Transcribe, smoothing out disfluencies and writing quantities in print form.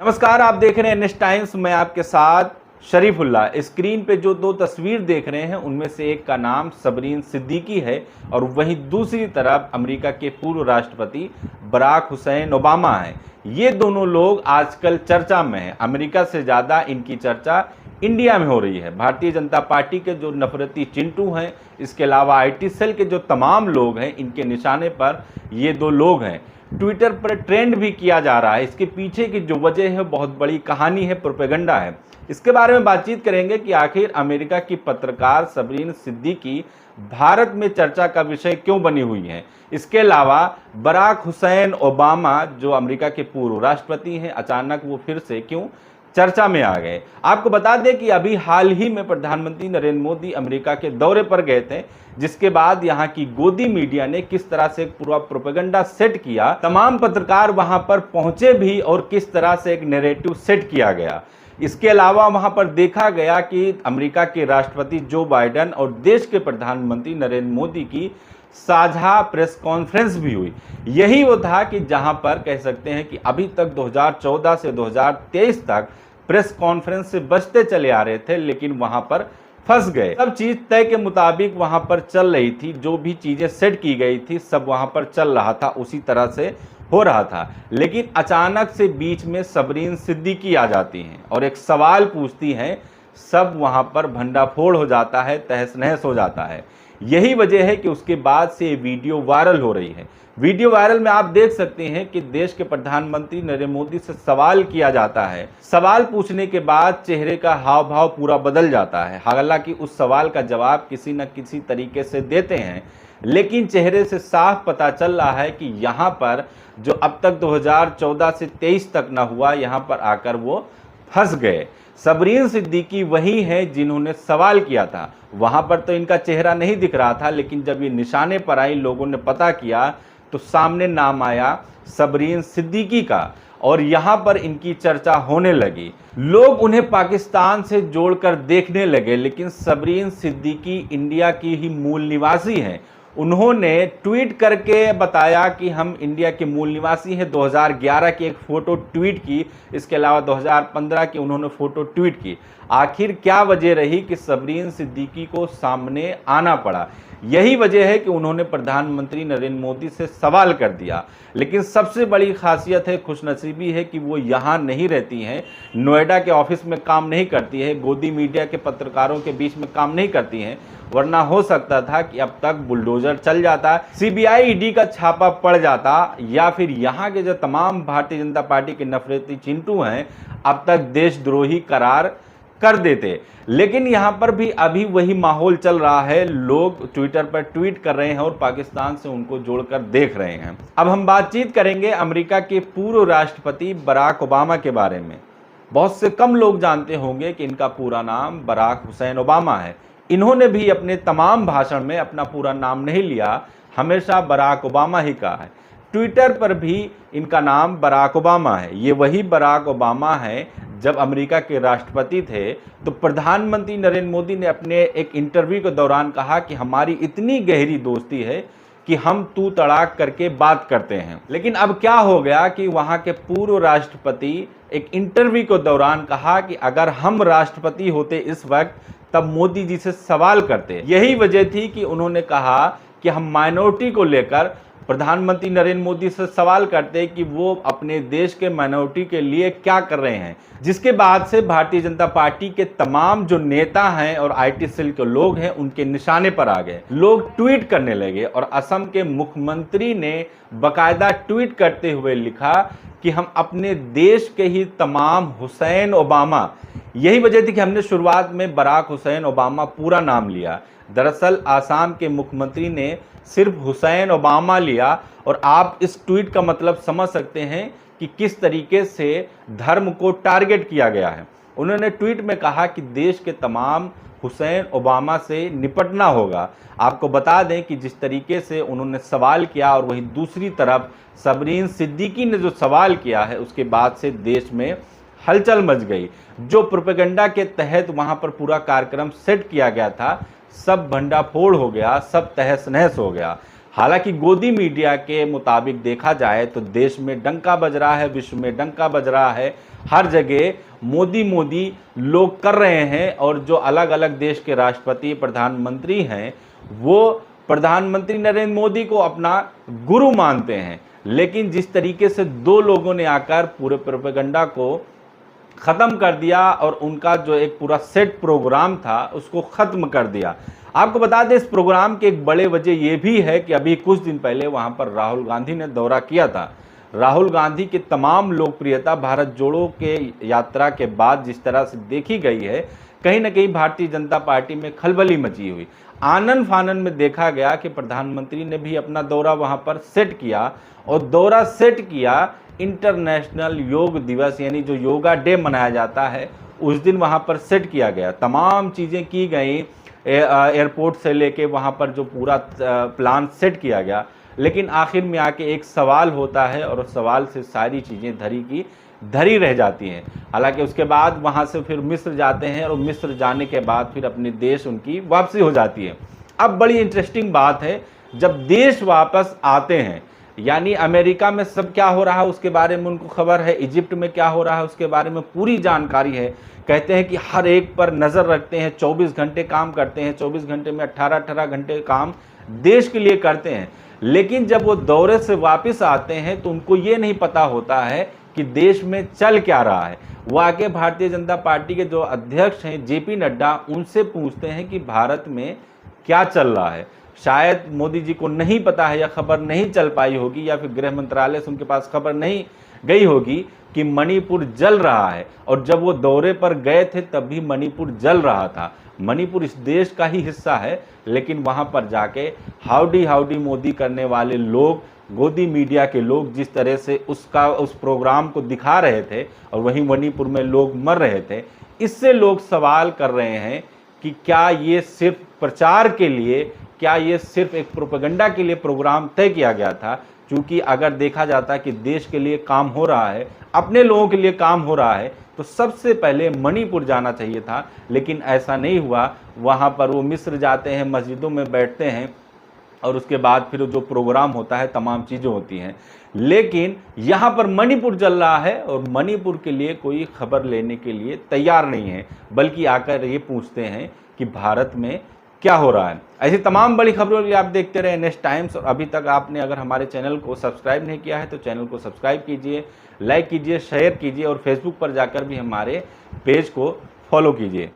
नमस्कार, आप देख रहे हैं एनएस टाइम्स। मैं आपके साथ शरीफुल्ला। स्क्रीन पे जो दो तस्वीर देख रहे हैं उनमें से एक का नाम सबरीन सिद्दीकी है और वहीं दूसरी तरफ अमेरिका के पूर्व राष्ट्रपति बराक हुसैन ओबामा है। ये दोनों लोग आजकल चर्चा में हैं। अमेरिका से ज़्यादा इनकी चर्चा इंडिया में हो रही है। भारतीय जनता पार्टी के जो नफरती चिंटू हैं, इसके अलावा आईटी सेल के जो तमाम लोग हैं, इनके निशाने पर ये दो लोग हैं। ट्विटर पर ट्रेंड भी किया जा रहा है। इसके पीछे की जो वजह है बहुत बड़ी कहानी है, प्रोपेगेंडा है। इसके बारे में बातचीत करेंगे कि आखिर अमेरिका की पत्रकार सबरीन सिद्दीकी भारत में चर्चा का विषय क्यों बनी हुई है। इसके अलावा बराक हुसैन ओबामा जो अमेरिका के पूर्व राष्ट्रपति हैं, अचानक वो फिर से क्यों चर्चा में आ गए। आपको बता दें कि अभी हाल ही में प्रधानमंत्री नरेंद्र मोदी अमेरिका के दौरे पर गए थे, जिसके बाद यहाँ की गोदी मीडिया ने किस तरह से पूरा प्रोपेगेंडा सेट किया, तमाम पत्रकार वहां पर पहुंचे भी और किस तरह से एक नैरेटिव सेट किया गया। इसके अलावा वहां पर देखा गया कि अमेरिका के राष्ट्रपति जो बाइडेन और देश के प्रधानमंत्री नरेंद्र मोदी की साझा प्रेस कॉन्फ्रेंस भी हुई। यही वो था कि जहां पर कह सकते हैं कि अभी तक 2014 से 2023 तक प्रेस कॉन्फ्रेंस से बचते चले आ रहे थे, लेकिन वहां पर फंस गए। सब चीज तय के मुताबिक वहां पर चल रही थी, जो भी चीजें सेट की गई थी सब वहां पर चल रहा था, उसी तरह से हो रहा था। लेकिन अचानक से बीच में सबरीन सिद्दीकी आ जाती हैं और एक सवाल पूछती हैं। सब वहां पर भंडाफोड़ हो जाता है, तहस नहस हो जाता है। यही वजह है कि उसके बाद से वीडियो वायरल हो रही है। वीडियो वायरल में आप देख सकते हैं कि देश के प्रधानमंत्री नरेंद्र मोदी से सवाल किया जाता है। सवाल पूछने के बाद चेहरे का हाव भाव पूरा बदल जाता है। हालांकि उस सवाल का जवाब किसी न किसी तरीके से देते हैं, लेकिन चेहरे से साफ पता चल रहा है कि यहाँ पर जो अब तक 2014 से 23 तक न हुआ, यहाँ पर आकर वो फंस गए। सबरीन सिद्दीकी वही है जिन्होंने सवाल किया था। वहां पर तो इनका चेहरा नहीं दिख रहा था, लेकिन जब ये निशाने पर आई, लोगों ने पता किया तो सामने नाम आया सबरीन सिद्दीकी का और यहां पर इनकी चर्चा होने लगी। लोग उन्हें पाकिस्तान से जोड़कर देखने लगे, लेकिन सबरीन सिद्दीकी इंडिया की ही मूल निवासी हैं। उन्होंने ट्वीट करके बताया कि हम इंडिया के मूल निवासी हैं। 2011 की एक फ़ोटो ट्वीट की, इसके अलावा 2015 की उन्होंने फ़ोटो ट्वीट की। आखिर क्या वजह रही कि सबरीन सिद्दीकी को सामने आना पड़ा? यही वजह है कि उन्होंने प्रधानमंत्री नरेंद्र मोदी से सवाल कर दिया। लेकिन सबसे बड़ी खासियत है, खुशनसीबी है कि वो यहाँ नहीं रहती हैं, नोएडा के ऑफिस में काम नहीं करती है, गोदी मीडिया के पत्रकारों के बीच में काम नहीं करती हैं। वरना हो सकता था कि अब तक बुलडोजर चल जाता, सीबीआई ईडी का छापा पड़ जाता, या फिर यहाँ के जो तमाम भारतीय जनता पार्टी के नफरती चिंटू हैं अब तक देशद्रोही करार कर देते। लेकिन यहाँ पर भी अभी वही माहौल चल रहा है। लोग ट्विटर पर ट्वीट कर रहे हैं और पाकिस्तान से उनको जोड़कर देख रहे हैं। अब हम बातचीत करेंगे अमेरिका के पूर्व राष्ट्रपति बराक ओबामा के बारे में। बहुत से कम लोग जानते होंगे कि इनका पूरा नाम बराक हुसैन ओबामा है। इन्होंने भी अपने तमाम भाषण में अपना पूरा नाम नहीं लिया, हमेशा बराक ओबामा ही कहा है। ट्विटर पर भी इनका नाम बराक ओबामा है। ये वही बराक ओबामा है जब अमेरिका के राष्ट्रपति थे तो प्रधानमंत्री नरेंद्र मोदी ने अपने एक इंटरव्यू के दौरान कहा कि हमारी इतनी गहरी दोस्ती है कि हम तू तड़ाक करके बात करते हैं। लेकिन अब क्या हो गया कि वहां के पूर्व राष्ट्रपति एक इंटरव्यू के दौरान कहा कि अगर हम राष्ट्रपति होते इस वक्त तब मोदी जी से सवाल करते। यही वजह थी कि उन्होंने कहा कि हम माइनॉरिटी को लेकर प्रधानमंत्री नरेंद्र मोदी से सवाल करते कि वो अपने देश के माइनॉरिटी के लिए क्या कर रहे हैं। जिसके बाद से भारतीय जनता पार्टी के तमाम जो नेता हैं और आईटी सेल के लोग हैं उनके निशाने पर आ गए। लोग ट्वीट करने लगे और असम के मुख्यमंत्री ने बाकायदा ट्वीट करते हुए लिखा कि हम अपने देश के ही तमाम हुसैन ओबामा, यही वजह थी कि हमने शुरुआत में बराक हुसैन ओबामा पूरा नाम लिया। दरअसल आसाम के मुख्यमंत्री ने सिर्फ हुसैन ओबामा लिया और आप इस ट्वीट का मतलब समझ सकते हैं कि किस तरीके से धर्म को टारगेट किया गया है। उन्होंने ट्वीट में कहा कि देश के तमाम हुसैन ओबामा से निपटना होगा। आपको बता दें कि जिस तरीके से उन्होंने सवाल किया और वहीं दूसरी तरफ सबरीन सिद्दीकी ने जो सवाल किया है, उसके बाद से देश में हलचल मच गई। जो प्रोपेगेंडा के तहत वहां पर पूरा कार्यक्रम सेट किया गया था, सब भंडाफोड़ हो गया, सब तहस नहस हो गया। हालांकि गोदी मीडिया के मुताबिक देखा जाए तो देश में डंका बज रहा है, विश्व में डंका बज रहा है, हर जगह मोदी मोदी लोग कर रहे हैं। और जो अलग अलग देश के राष्ट्रपति, प्रधानमंत्री हैं, वो प्रधानमंत्री नरेंद्र मोदी को अपना गुरु मानते हैं। लेकिन जिस तरीके से दो लोगों ने आकर पूरे प्रोपेगेंडा को ख़त्म कर दिया और उनका जो एक पूरा सेट प्रोग्राम था उसको ख़त्म कर दिया। आपको बता दें, इस प्रोग्राम की एक बड़े वजह यह भी है कि अभी कुछ दिन पहले वहां पर राहुल गांधी ने दौरा किया था। राहुल गांधी की तमाम लोकप्रियता भारत जोड़ो के यात्रा के बाद जिस तरह से देखी गई है, कहीं ना कहीं भारतीय जनता पार्टी में खलबली मची हुई। आनन फानन में देखा गया कि प्रधानमंत्री ने भी अपना दौरा वहां पर सेट किया, और दौरा सेट किया इंटरनेशनल योग दिवस यानी जो योगा डे मनाया जाता है उस दिन वहां पर सेट किया गया। तमाम चीज़ें की गई, एयरपोर्ट से लेके वहां पर जो पूरा प्लान सेट किया गया। लेकिन आखिर में आके एक सवाल होता है और उस सवाल से सारी चीज़ें धरी की धरी रह जाती हैं। हालांकि उसके बाद वहां से फिर मिस्र जाते हैं और मिस्र जाने के बाद फिर अपने देश उनकी वापसी हो जाती है। अब बड़ी इंटरेस्टिंग बात है, जब देश वापस आते हैं, यानी अमेरिका में सब क्या हो रहा है उसके बारे में उनको खबर है, इजिप्ट में क्या हो रहा है उसके बारे में पूरी जानकारी है। कहते हैं कि हर एक पर नज़र रखते हैं, 24 घंटे काम करते हैं, 24 घंटे में 18-18 घंटे काम देश के लिए करते हैं। लेकिन जब वो दौरे से वापस आते हैं तो उनको ये नहीं पता होता है कि देश में चल क्या रहा है। वो आके भारतीय जनता पार्टी के जो अध्यक्ष हैं जेपी नड्डा, उनसे पूछते हैं कि भारत में क्या चल रहा है। शायद मोदी जी को नहीं पता है या खबर नहीं चल पाई होगी, या फिर गृह मंत्रालय से उनके पास खबर नहीं गई होगी कि मणिपुर जल रहा है। और जब वो दौरे पर गए थे तब भी मणिपुर जल रहा था। मणिपुर इस देश का ही हिस्सा है, लेकिन वहाँ पर जाके हाउडी हाउडी मोदी करने वाले लोग, गोदी मीडिया के लोग जिस तरह से उस प्रोग्राम को दिखा रहे थे और वहीं मणिपुर में लोग मर रहे थे, इससे लोग सवाल कर रहे हैं कि क्या ये सिर्फ प्रचार के लिए, क्या ये सिर्फ एक प्रोपेगेंडा के लिए प्रोग्राम तय किया गया था। क्योंकि अगर देखा जाता है कि देश के लिए काम हो रहा है, अपने लोगों के लिए काम हो रहा है, तो सबसे पहले मणिपुर जाना चाहिए था। लेकिन ऐसा नहीं हुआ। वहाँ पर वो मिस्र जाते हैं, मस्जिदों में बैठते हैं और उसके बाद फिर जो प्रोग्राम होता है तमाम चीज़ें होती हैं। लेकिन यहाँ पर मणिपुर चल रहा है और मणिपुर के लिए कोई खबर लेने के लिए तैयार नहीं है, बल्कि आकर ये पूछते हैं कि भारत में क्या हो रहा है। ऐसी तमाम बड़ी खबरों के लिए आप देखते रहे नेक्स्ट टाइम्स। और अभी तक आपने अगर हमारे चैनल को सब्सक्राइब नहीं किया है तो चैनल को सब्सक्राइब कीजिए, लाइक कीजिए, शेयर कीजिए और फेसबुक पर जाकर भी हमारे पेज को फॉलो कीजिए।